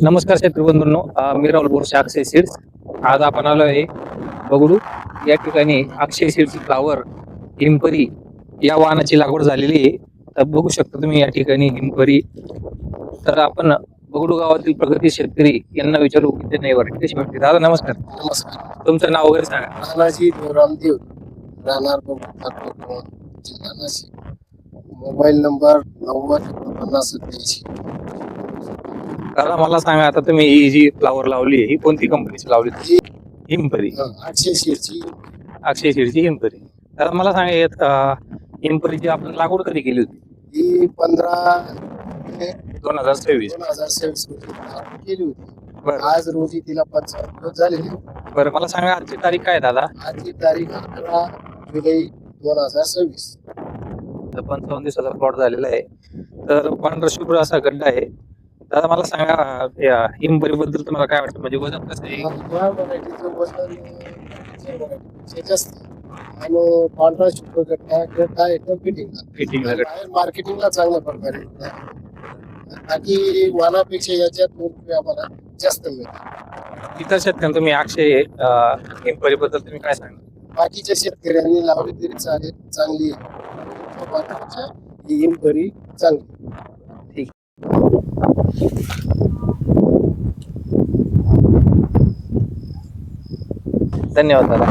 नमस्कार शेतकरी बंधूंनो, मी राहुल बोरसे अक्षय सीड्स. आज आपण आलो आहे बगडू या ठिकाणी. अक्षय सीड्स फ्लावर हिमपरी या वाहनाची लागवड झालेली आहे. तर बघू शकता तुम्ही या ठिकाणी हिमपरी. तर आपण बगडू गावातील प्रगती शेतकरी यांना विचारू की ते नाही वाटत कशी वाटते. दादा नमस्कार. नमस्कार. तुमचं नाव वगैरे सांगा. तानाजी देवरामदेव, राहणार बगडू, जिल्हा नाशिक. Mobile number 905087. दादा मला सांगा, आता तुम्ही ही जी फ्लावर लावली ही कोणती कंपनीची लावली? हिमपरी. अक्षय सीडची. अक्षय सीडची हिमपरी. दादा मला सांगा, यात हिमपरीची आपण लागवड कधी केली होती? ही 2026. 2026 केली होती. बरं आज रोजी तिला 55 दिवस झालेले. बरं, मला सांगा आजची तारीख काय दादा? आजची तारीख 11 जुलै 2026. तर 55 दिवसाचा प्लॉट झालेला आहे. तर पांढरा शुभ्र असा गड्डा आहे. दादा मला सांगा, या हिमपरी बद्दल तुम्हाला काय वाटतं? म्हणजे वजन कसं आहे? या व्हरायटीचं वजन व्हरायटीपेक्षा जास्त आणि पांढरा शुभ्र गड्डा एकदम फिटिंग मार्केटिंगला चांगल्या प्रकारे. बाकी वाहनापेक्षा याच्यात रुपये आम्हाला जास्त मिळतात. इतर शेतकऱ्यांना तुम्ही अक्षय हिमपरी बद्दल तुम्ही काय सांगा? बाकीच्या शेतकऱ्यांनी लावली तरी चालेल, चांगली आहे. वाहनापेक्षा ही हिमपरी चांगली. ठीक. धन्यवाद दादा.